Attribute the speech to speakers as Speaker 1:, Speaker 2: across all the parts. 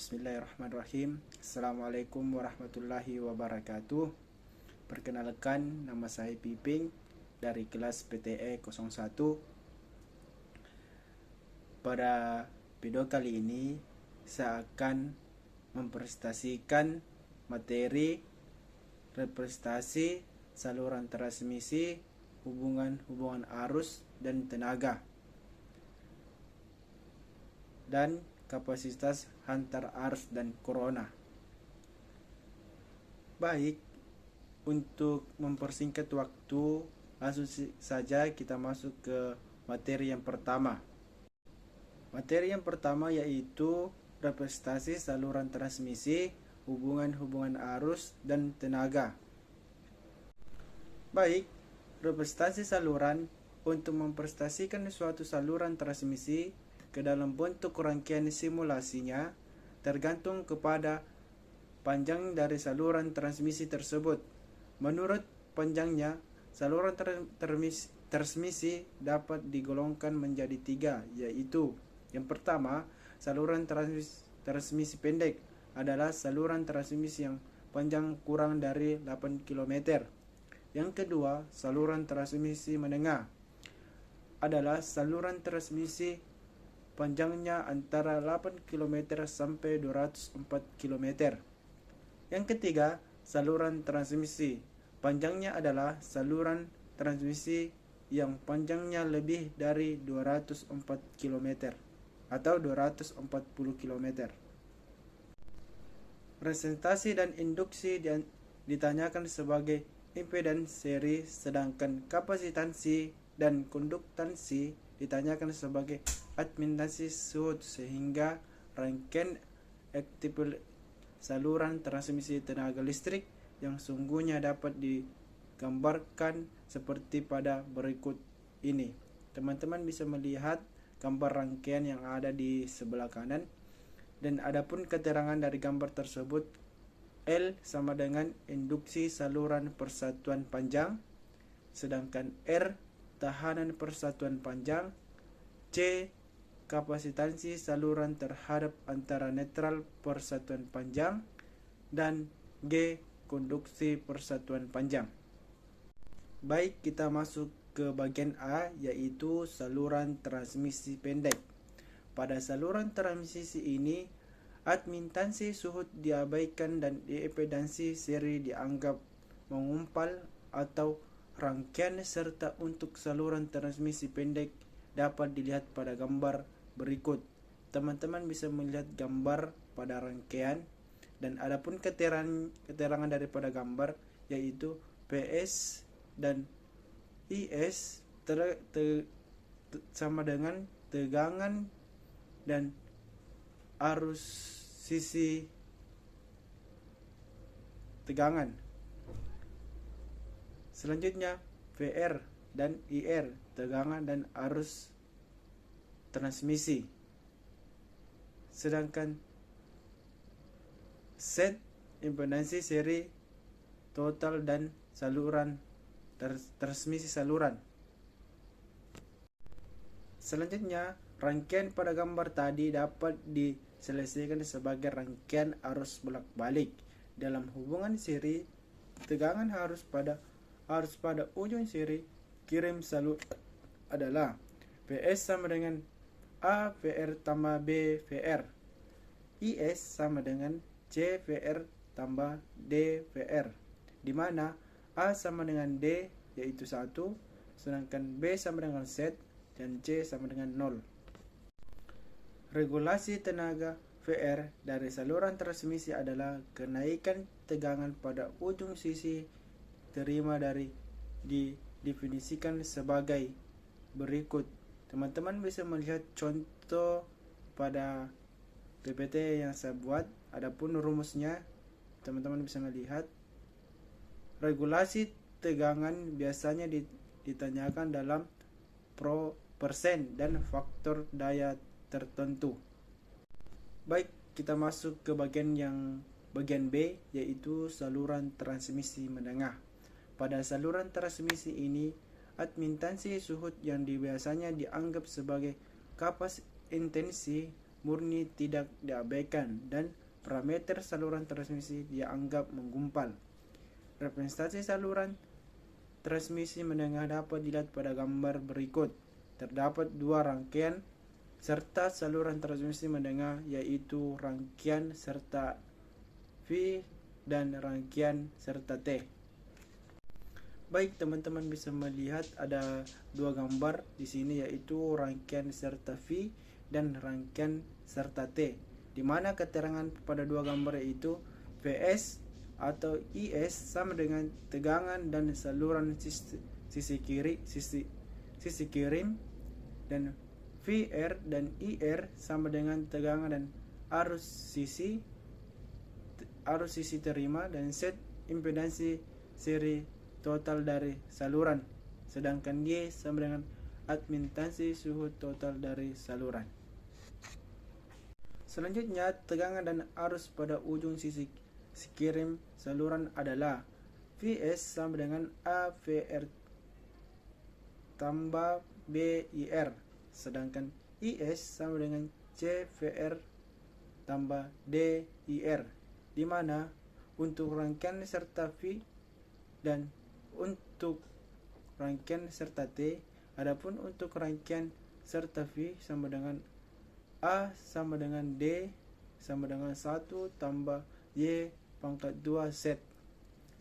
Speaker 1: Bismillahirrahmanirrahim. Assalamualaikum warahmatullahi wabarakatuh. Perkenalkan, nama saya Piping dari kelas PTE 01. Pada video kali ini saya akan mempresentasikan materi representasi saluran transmisi, hubungan arus dan tenaga, dan kapasitas antar arus dan corona. Baik, untuk mempersingkat waktu, langsung saja kita masuk ke materi yang pertama. Materi yang pertama yaitu representasi saluran transmisi, hubungan arus dan tenaga. Baik, representasi saluran. Untuk mempresentasikan suatu saluran transmisi ke dalam bentuk rangkaian simulasinya tergantung kepada panjang dari saluran transmisi tersebut. Menurut panjangnya, saluran transmisi dapat digolongkan menjadi tiga, yaitu yang pertama, saluran transmisi pendek adalah saluran transmisi yang panjang kurang dari 8 km. Yang kedua, saluran transmisi menengah adalah saluran transmisi panjangnya antara 8 km sampai 204 km. Yang ketiga, saluran transmisi panjangnya adalah saluran transmisi yang panjangnya lebih dari 204 km atau 240 km. Presentasi dan induksi ditanyakan sebagai impedans seri, sedangkan kapasitansi dan konduktansi ditanyakan sebagai admintansi suhut, sehingga rangkaian aktif saluran transmisi tenaga listrik yang sungguhnya dapat digambarkan seperti pada berikut ini. Teman-teman bisa melihat gambar rangkaian yang ada di sebelah kanan, dan adapun keterangan dari gambar tersebut, L sama dengan induksi saluran persatuan panjang, sedangkan R tahanan persatuan panjang, C kapasitansi saluran terhadap antara netral persatuan panjang, dan G konduksi persatuan panjang. Baik, kita masuk ke bagian A, yaitu saluran transmisi pendek. Pada saluran transmisi ini, admintansi suhut diabaikan dan impedansi seri dianggap mengumpal atau rangkaian, serta untuk saluran transmisi pendek dapat dilihat pada gambar berikut. Teman-teman bisa melihat gambar pada rangkaian, dan adapun keterangan daripada gambar yaitu PS dan IS sama dengan tegangan dan arus sisi tegangan. Selanjutnya, VR dan IR, tegangan dan arus transmisi. Sedangkan Z, impedansi seri total dan saluran transmisi saluran. Selanjutnya, rangkaian pada gambar tadi dapat diselesaikan sebagai rangkaian arus bolak-balik. Dalam hubungan seri, tegangan arus pada ujung seri kirim salur adalah PS sama dengan A VR tambah B VR, IS sama dengan C VR tambah D VR, di mana A sama dengan D yaitu 1, sedangkan B sama dengan Z dan C sama dengan 0. Regulasi tenaga VR dari saluran transmisi adalah kenaikan tegangan pada ujung sisi terima dari didefinisikan sebagai berikut. Teman-teman bisa melihat contoh pada PPT yang saya buat. Adapun rumusnya, teman-teman bisa melihat. Regulasi tegangan biasanya ditanyakan dalam persen dan faktor daya tertentu. Baik, kita masuk ke bagian B, yaitu saluran transmisi menengah. Pada saluran transmisi ini, admintansi suhut yang biasanya dianggap sebagai kapasitansi murni tidak diabaikan dan parameter saluran transmisi dianggap menggumpal. Representasi saluran transmisi menengah dapat dilihat pada gambar berikut. Terdapat dua rangkaian serta saluran transmisi menengah, yaitu rangkaian serta V dan rangkaian serta T. Baik, teman-teman bisa melihat ada dua gambar di sini, yaitu rangkaian serta V dan rangkaian serta T, di mana keterangan pada dua gambar yaitu Vs atau Is sama dengan tegangan dan saluran sisi kirim, dan VR dan IR sama dengan tegangan dan arus sisi terima, dan Z impedansi seri total dari saluran, sedangkan Y sama dengan admitansi suhu total dari saluran. Selanjutnya, tegangan dan arus pada ujung sisi kirim saluran adalah Vs sama dengan AVR tambah BIR, sedangkan Is sama dengan CVR tambah DIR, di mana untuk rangkaian serta V dan untuk rangkaian serta T. Adapun untuk rangkaian serta V sama dengan A sama dengan D sama dengan 1 tambah Y pangkat 2 Z,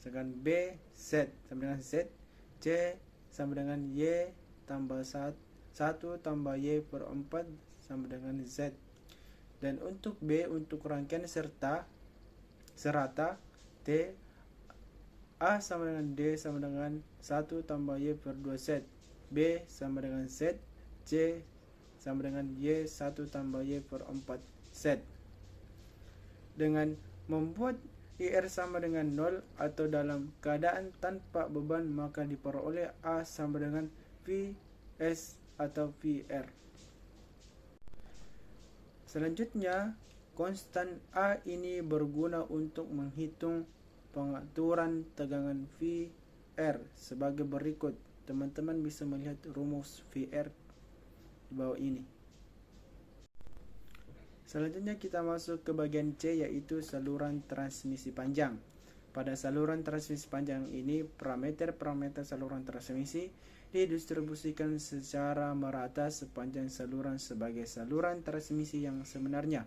Speaker 1: sedangkan B Z sama dengan Z, C sama dengan Y tambah 1 tambah Y per 4 sama dengan Z. Dan untuk B, untuk rangkaian serata T, A sama dengan D sama dengan 1 tambah Y per 2 Z, B sama dengan Z, C sama dengan Y 1 tambah Y per 4 Z. Dengan membuat IR sama dengan 0 atau dalam keadaan tanpa beban, maka diperoleh A sama dengan Vs atau VR. Selanjutnya, konstan A ini berguna untuk menghitung pengaturan tegangan VR sebagai berikut. Teman-teman bisa melihat rumus VR di bawah ini. Selanjutnya kita masuk ke bagian C, yaitu saluran transmisi panjang. Pada saluran transmisi panjang ini, parameter saluran transmisi didistribusikan secara merata sepanjang saluran sebagai saluran transmisi yang sebenarnya.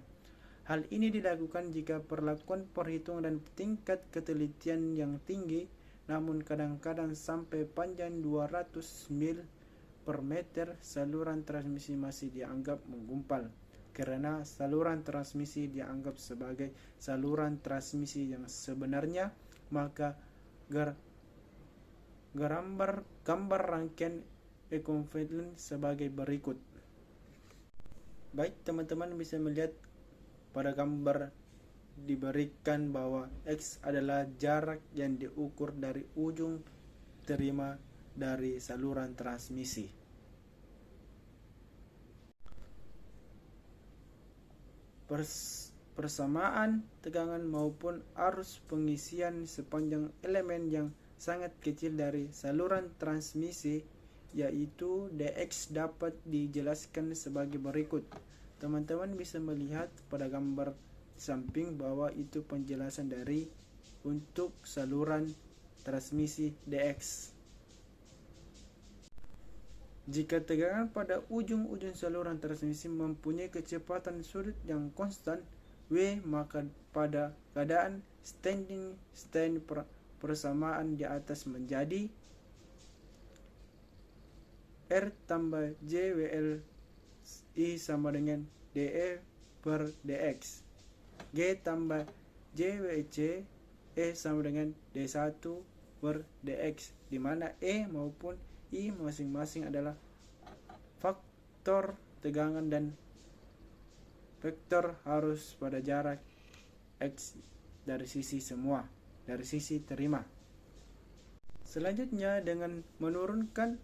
Speaker 1: Hal ini dilakukan jika perlakuan perhitungan dan tingkat ketelitian yang tinggi, namun kadang-kadang sampai panjang 200 mil per meter saluran transmisi masih dianggap menggumpal. Karena saluran transmisi dianggap sebagai saluran transmisi yang sebenarnya, maka gambar rangkaian ekuivalen sebagai berikut. Baik, teman-teman bisa melihat pada gambar diberikan bahwa X adalah jarak yang diukur dari ujung terima dari saluran transmisi. Persamaan tegangan maupun arus pengisian sepanjang elemen yang sangat kecil dari saluran transmisi, yaitu dx, dapat dijelaskan sebagai berikut. Teman-teman bisa melihat pada gambar samping bahwa itu penjelasan dari untuk saluran transmisi dx. Jika tegangan pada ujung-ujung saluran transmisi mempunyai kecepatan sudut yang konstan V, maka pada keadaan standing persamaan di atas menjadi R tambah JWL I sama dengan DE per DX, G tambah JWC E sama dengan D1 per DX, di mana E maupun I masing-masing adalah faktor tegangan dan vektor arus pada jarak X dari sisi terima. Selanjutnya, dengan menurunkan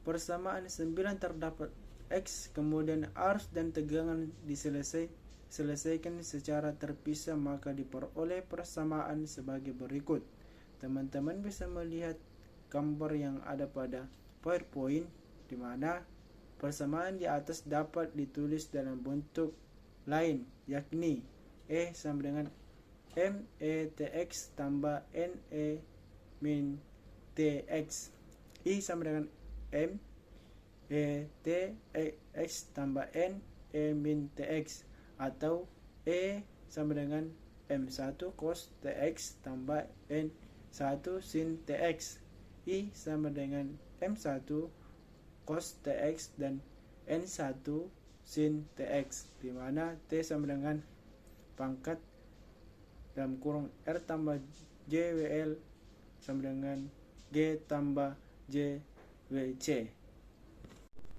Speaker 1: persamaan 9 terdapat X, kemudian arus dan tegangan diselesaikan secara terpisah, maka diperoleh persamaan sebagai berikut. Teman-teman bisa melihat gambar yang ada pada PowerPoint, di mana persamaan di atas dapat ditulis dalam bentuk lain, yakni E sama dengan METX tambah NE min TX. I sama dengan METX tambah NE min TX, atau E sama dengan M1 cos TX tambah N1 sin TX. I sama dengan M1 cos TX dan N1 sin TX, di mana T sama dengan pangkat dalam kurung R tambah JWL sama dengan G tambah JWC.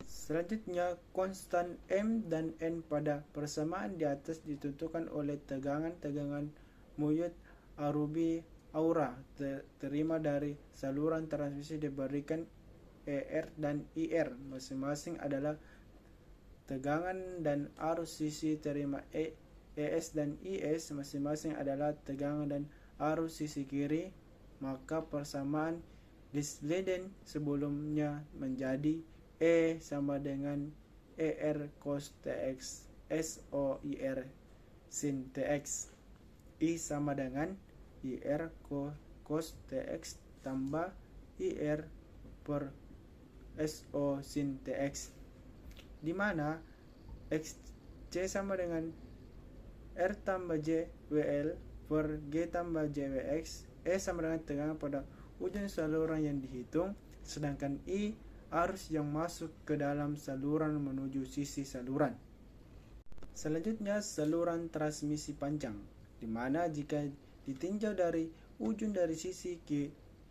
Speaker 1: Selanjutnya, konstan M dan N pada persamaan di atas ditentukan oleh tegangan-tegangan Muyut Arubi Aura terima dari saluran transmisi diberikan ER dan IR. Masing-masing adalah tegangan, dan arus sisi terima ES dan IS masing-masing adalah tegangan dan arus sisi kiri. Maka persamaan Leiden sebelumnya menjadi E sama dengan ER cos TX SOIR sin TX. I sama dengan IR cos TX tambah IR per SO sin TX, di mana XC sama dengan R tambah JWL per G tambah JWX. E sama dengan tegangan pada ujung saluran yang dihitung, sedangkan I arus yang masuk ke dalam saluran menuju sisi saluran. Selanjutnya, saluran transmisi panjang, di mana jika ditinjau dari ujung dari sisi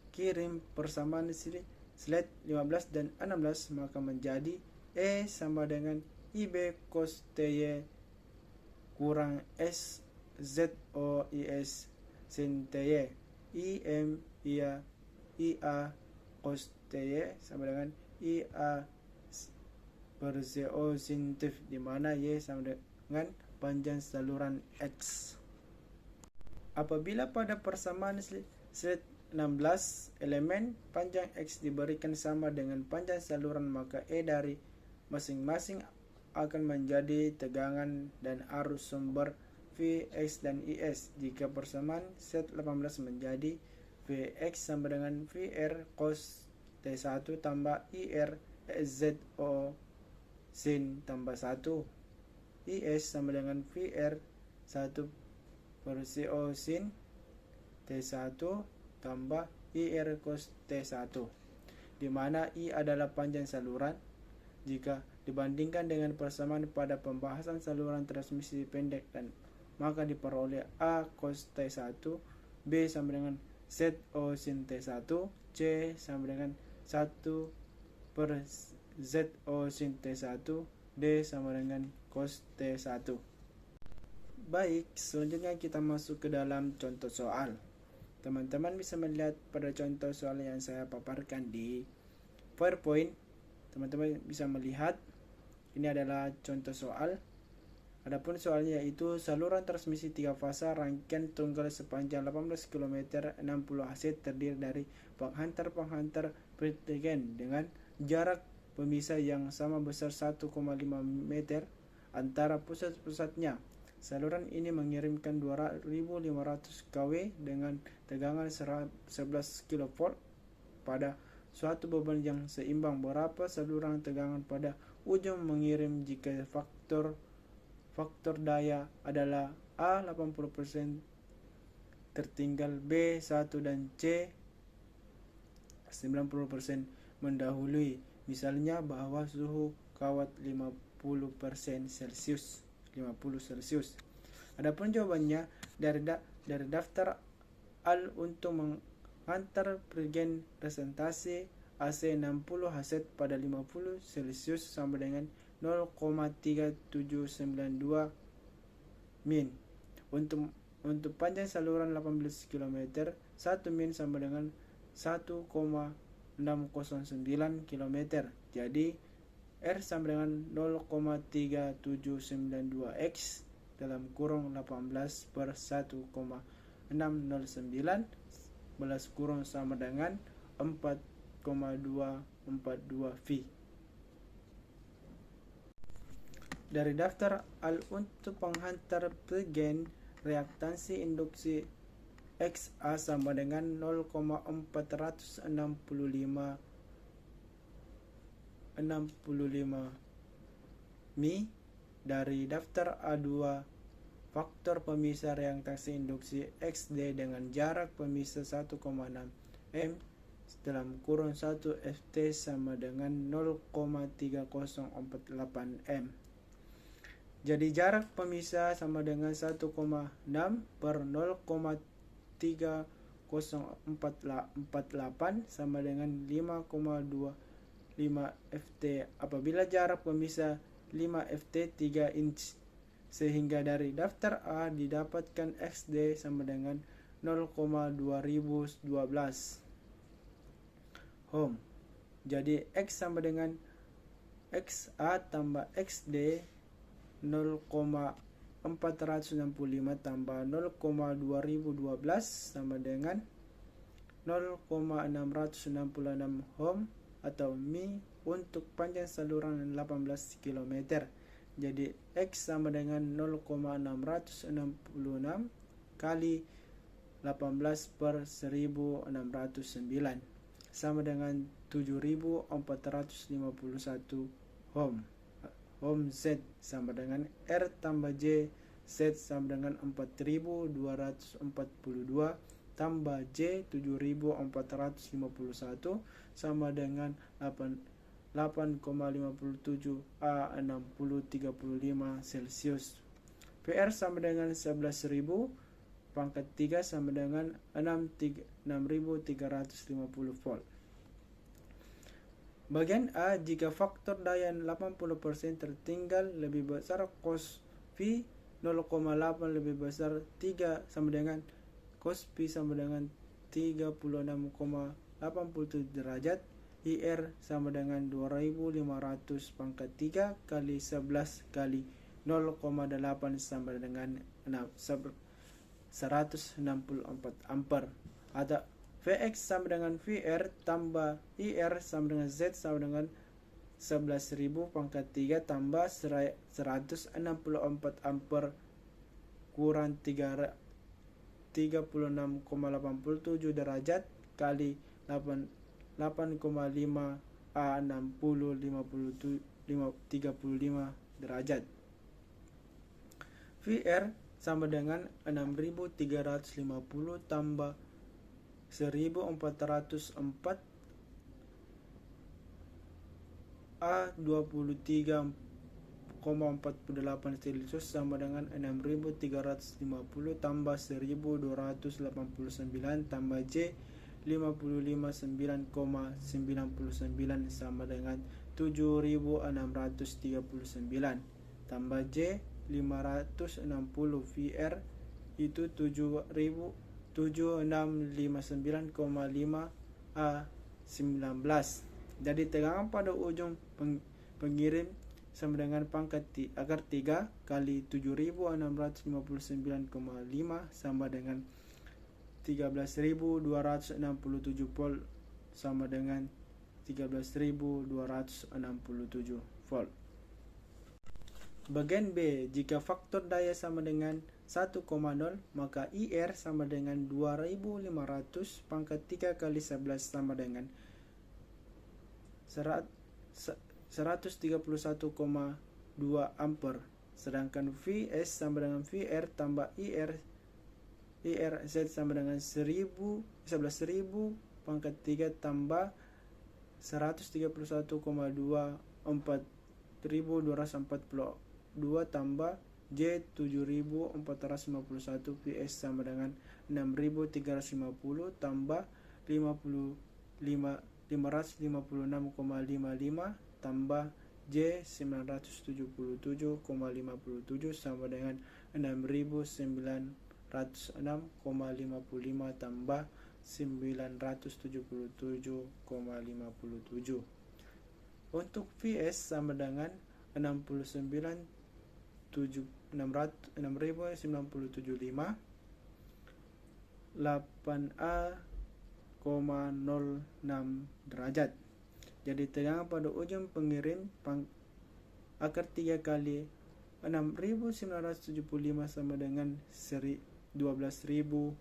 Speaker 1: kirim persamaan slide 15 dan 16, maka menjadi E sama dengan IB cos TY kurang S ZOIS sin TY IM IA cos TY sama dengan IA per CO sin TIF, di mana Y sama dengan panjang saluran X. Apabila pada persamaan slide 16 elemen panjang X diberikan sama dengan panjang saluran, maka E dari masing-masing akan menjadi tegangan dan arus sumber Vx dan Is. Jika persamaan slide 18 menjadi Vx sama dengan VR cos T1 tambah IR ZO sin tambah 1. IS sama dengan VR 1 per CO sin T1 tambah IR cos T1, di mana I adalah panjang saluran. Jika dibandingkan dengan persamaan pada pembahasan saluran transmisi pendek, dan maka diperoleh A cos T1, B sama dengan ZO sin T1, C sama dengan 1 per ZO sin T1, D sama dengan cos T1. Baik, selanjutnya kita masuk ke dalam contoh soal. Teman-teman bisa melihat pada contoh soal yang saya paparkan di PowerPoint. Teman-teman bisa melihat ini adalah contoh soal. Adapun soalnya yaitu saluran transmisi 3 fasa rangkaian tunggal sepanjang 18 km 60 Hz terdiri dari penghantar-penghantar pertigaan dengan jarak pemisah yang sama besar 1,5 meter antara pusat-pusatnya. Saluran ini mengirimkan 2500 kW dengan tegangan 11 kV pada suatu beban yang seimbang. Berapa saluran tegangan pada ujung mengirim jika faktor daya adalah A 80%, tertinggal B 1 dan C 90% mendahului. Misalnya bahwa suhu kawat 50 Celsius. Adapun jawabannya dari daftar AL untuk mengantar pergen presentasi AC 60 Hz pada 50 Celsius sama dengan 0,3792 min. Untuk panjang saluran 18 km, 1 min sama dengan 1,609 km. Jadi R sama dengan 0,3792 X dalam kurung 18 per 1,609 belas kurung sama dengan 4,242 V. Dari daftar al untuk penghantar plug-in, reaktansi induksi XA sama dengan 0,465 Mi. Dari daftar A2, faktor pemisah reaktansi induksi XD dengan jarak pemisah 1,6 M dalam kurun 1 Ft sama dengan 0,3048 M. Jadi jarak pemisah sama dengan 1,6 per 0,3048 sama dengan 5,25 Ft apabila jarak pemisah 5 Ft 3 inch, sehingga dari daftar A didapatkan XD sama dengan 0,2012 ohm. Jadi X sama dengan XA tambah XD 0,465 tambah 0,2012 sama dengan 0,666 ohm atau Mi untuk panjang saluran 18 km. Jadi X sama dengan 0,666 kali 18 per 1609 sama dengan 7451 ohm. Ohm Z sama dengan R tambah J, Z sama dengan 4242 tambah J 7451 sama dengan 8,57 A 6035 Celsius. PR sama dengan 11.000 pangkat 3 sama dengan 6350 volt. Bagian A, jika faktor daya 80% tertinggal lebih besar cos V 0,8 lebih besar 3 sama dengan cos P sama dengan 36,87 derajat. IR sama dengan 2500 pangkat 3 kali 11 kali 0,8 sama dengan 164 ampere. Ada Vx sama dengan VR tambah IR sama dengan Z sama dengan 11.000 pangkat 3 tambah 164 ampere kurang 36,87 derajat kali 8,5 A 35 derajat. VR sama dengan 6350 tambah 1404 A 23,48 Celsius sama dengan 6350 tambah 1289 tambah J 559,99 sama dengan 7639 tambah J 560 VR itu 7659,5 A 19. Jadi tegangan pada ujung pengirim sama dengan pangkat akar 3 kali 7659,5 sama dengan 13.267 volt sama dengan 13.267 volt. Bagian B, jika faktor daya sama dengan 1,0 maka IR sama dengan 2500 pangkat 3 kali 11 sama dengan 131,2 ampere. Sedangkan Vs sama dengan VR tambah IR Z sama dengan 11.000 pangkat 3 tambah 131,2 4242 tambah J 7451 Vs sama dengan 6350 tambah 556,55 tambah J 977,57 sama dengan 6906,55 tambah 977,57. Untuk Vs sama dengan 6975 8A,06 derajat. Jadi tegangan pada ujung pengirim akar 3 kali 6.975 sama dengan 12.081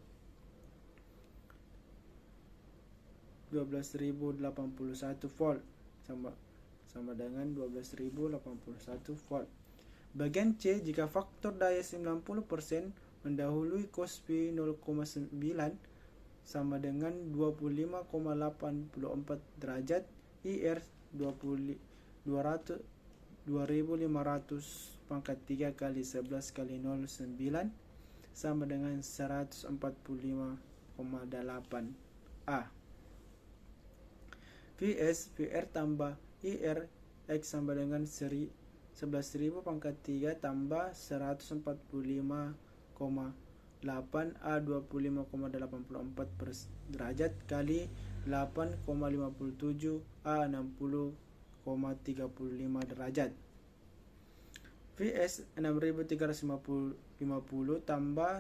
Speaker 1: volt sama dengan 12.081 volt. Bagian C, jika faktor daya 90% mendahului cos P 0,9 sama dengan 25,84 derajat, IR 200 2500 pangkat 3 kali 11 kali 0,9 sama dengan 145,8 A. VS VR tambah IR X sama dengan 11.000 pangkat 3 tambah 145,8 A 25,84 per derajat kali 8,57 A 60,35 derajat. VS 6.350 tambah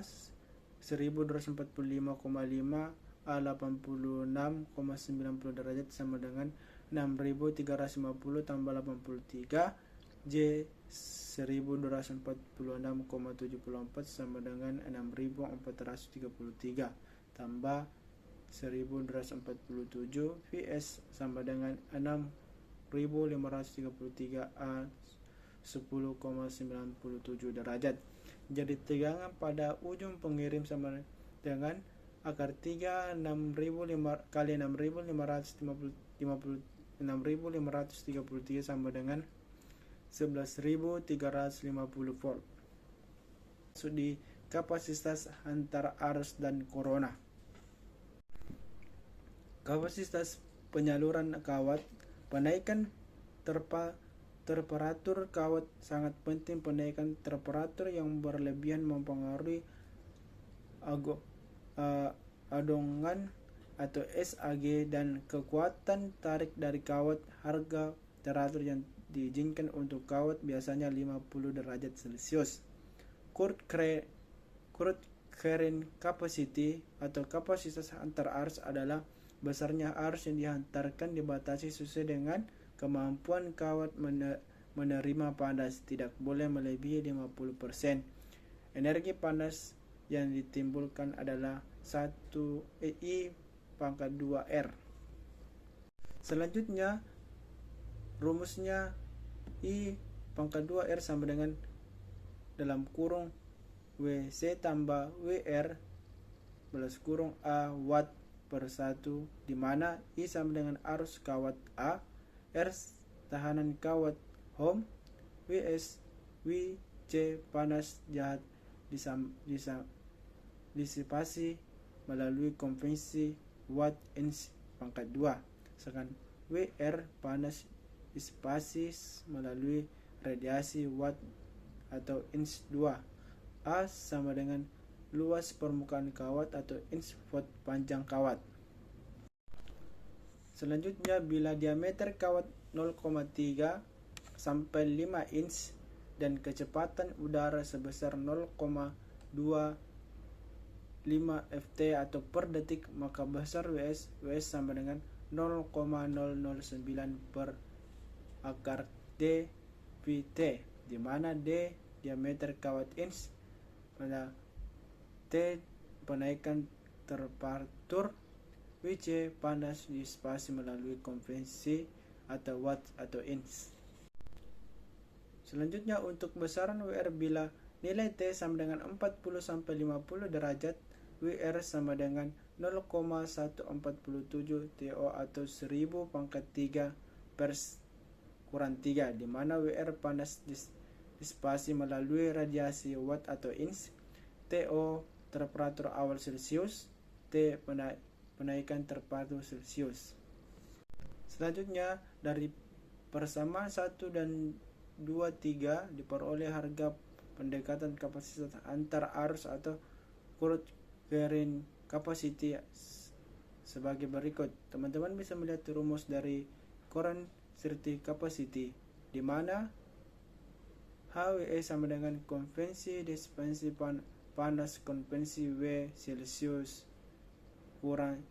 Speaker 1: 1.245,5 A 86,90 derajat sama dengan 6.350 tambah 83 J 1.246,74 sama dengan 6.433 tambah 1.247 VS sama dengan 6.533 A 10,97 derajat. Jadi tegangan pada ujung pengirim sama dengan akar 3 6.500 kali 6.533 sama dengan 11.350 volt. Masuk di kapasitas antar arus dan corona. Kapasitas penyaluran kawat. Penaikan temperatur kawat sangat penting. Penaikan temperatur yang berlebihan mempengaruhi adongan atau SAG dan kekuatan tarik dari kawat. Harga temperatur yang diizinkan untuk kawat biasanya 50 derajat Celcius. Current capacity atau kapasitas antar arus adalah besarnya arus yang dihantarkan dibatasi sesuai dengan kemampuan kawat menerima panas, tidak boleh melebihi 50%. Energi panas yang ditimbulkan adalah 1 I pangkat 2 R. Selanjutnya rumusnya I pangkat 2 R sama dengan dalam kurung WC tambah WR balas kurung A watt per 1, di mana I sama dengan arus kawat A, R tahanan kawat home, WS WC panas jahat disipasi melalui konvensi watt inch pangkat 2, sedangkan WR panas disipasi melalui radiasi watt atau inch 2. A sama dengan luas permukaan kawat atau inch volt panjang kawat. Selanjutnya, bila diameter kawat 0,3 sampai 5 inch dan kecepatan udara sebesar 0,25 ft atau per detik, maka besar WS sama dengan 0,009 per akar D VT, di mana D diameter kawat inch, pada T penaikan temperatur, WC panas disipasi melalui konvensi atau watt atau inch. Selanjutnya, untuk besaran WR bila nilai T sama dengan 40 sampai 50 derajat, WR sama dengan 0,147 TO atau 1000 pangkat 3 per kurang 3, di mana WR panas disipasi melalui radiasi watt atau inch, TO temperatur awal Celcius, T penaikan temperatur Celcius. Selanjutnya, dari persamaan 1 dan 2, 3 diperoleh harga pendekatan kapasitas antar arus atau current capacity sebagai berikut. Teman-teman bisa melihat rumus dari current capacity, di mana HWE sama dengan konvensi disipasi panas konvensi W Celcius kurang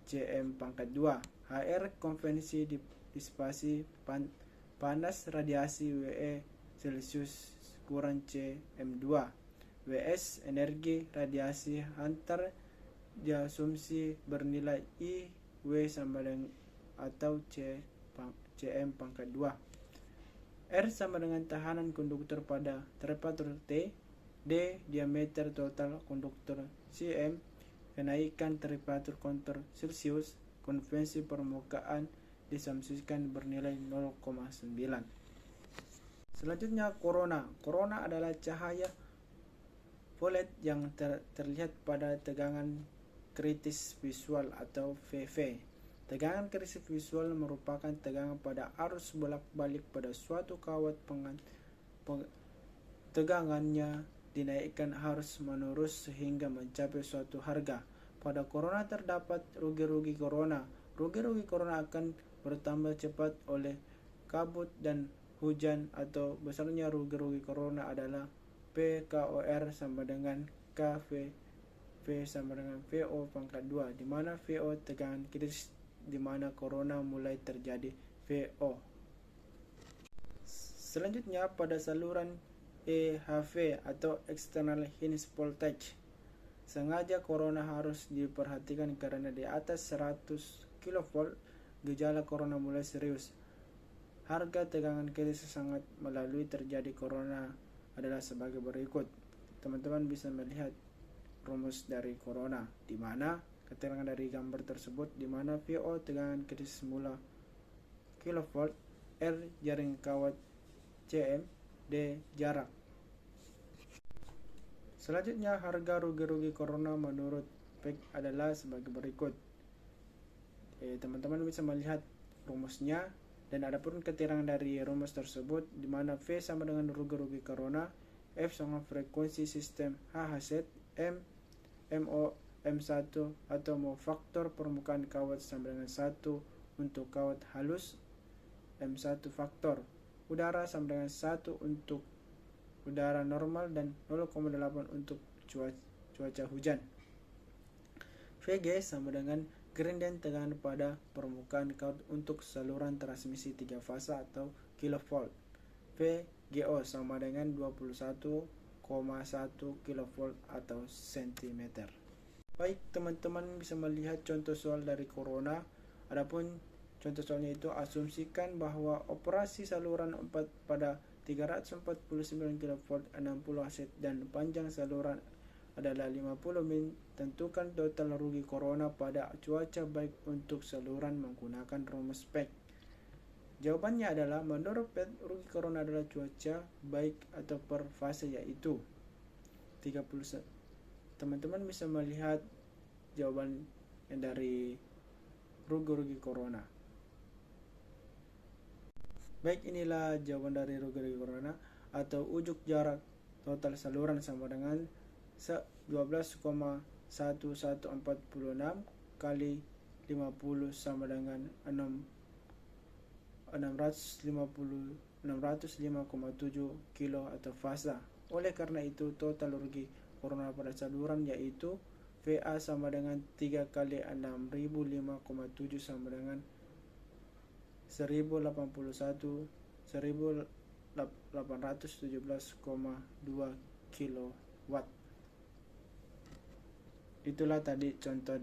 Speaker 1: Cm pangkat 2. HR konvensi disipasi panas radiasi WE Celcius kurang CM2. WS energi radiasi antar diasumsi bernilai I W sama dengan atau Cm pangkat 2. R sama dengan tahanan konduktor pada temperatur T. D diameter total konduktor. Cm kenaikan temperatur kontur Celcius. Konvensi permukaan disasumsikan bernilai 0,9. Selanjutnya corona. Corona adalah cahaya violet yang terlihat pada tegangan kritis visual atau VV. Tegangan kritis visual merupakan tegangan pada arus bolak-balik pada suatu kawat tegangannya dinaikkan harus menerus sehingga mencapai suatu harga. Pada corona terdapat rugi-rugi corona. Rugi-rugi corona akan bertambah cepat oleh kabut dan hujan, atau besarnya rugi-rugi corona adalah PKOR sama dengan KV sama dengan VO pangkat 2, di mana VO tegangan kritis di mana corona mulai terjadi VO. Selanjutnya pada saluran EHV atau external hinge voltage. Sengaja corona harus diperhatikan karena di atas 100 kV gejala corona mulai serius. Harga tegangan kritis sangat melalui terjadi corona adalah sebagai berikut. Teman-teman bisa melihat rumus dari corona, di mana keterangan dari gambar tersebut, di mana VO tegangan kritis semula kilovolt, R jaring kawat Cm, D jarak. Selanjutnya harga rugi-rugi corona menurut PEC adalah sebagai berikut. Teman-teman bisa melihat rumusnya, dan adapun keterangan dari rumus tersebut, di mana V sama dengan rugi-rugi corona, F sama frekuensi sistem HHZ, M MO M1 atau mau faktor permukaan kawat sama dengan 1 untuk kawat halus, M1 faktor udara sama dengan 1 untuk udara normal, dan 0,8 untuk cuaca hujan. VG sama dengan gradien tegangan pada permukaan kawat untuk saluran transmisi 3 fase atau kilovolt. VGO sama dengan 21,1 kilovolt atau sentimeter. Baik, teman-teman bisa melihat contoh soal dari corona. Adapun contoh soalnya itu, asumsikan bahwa operasi saluran 4 pada 349 kV 60 Hz dan panjang saluran adalah 50 min. Tentukan total rugi corona pada cuaca baik untuk saluran menggunakan rumus PEC. Jawabannya adalah menurut PEC rugi corona adalah cuaca baik atau per fase, yaitu 30. Teman-teman bisa melihat jawaban yang dari rugi-rugi corona. Baik, inilah jawaban dari rugi-rugi corona atau ujuk jarak total saluran sama dengan 12,1146 kali 50 sama dengan 605,7 kilo atau fasa. Oleh karena itu total rugi corona pada saluran yaitu VA sama dengan 3 kali 6.005,7 sama dengan 1817,2 kilowatt. Itulah tadi contoh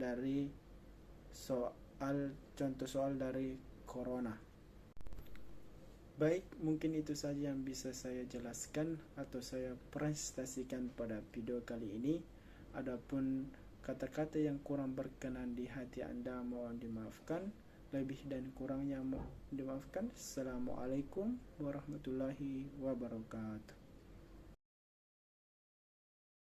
Speaker 1: soal dari corona. Baik, mungkin itu saja yang bisa saya jelaskan atau saya presentasikan pada video kali ini. Adapun kata-kata yang kurang berkenan di hati Anda mohon dimaafkan. Lebih dan kurangnya mohon dimaafkan. Assalamualaikum warahmatullahi wabarakatuh.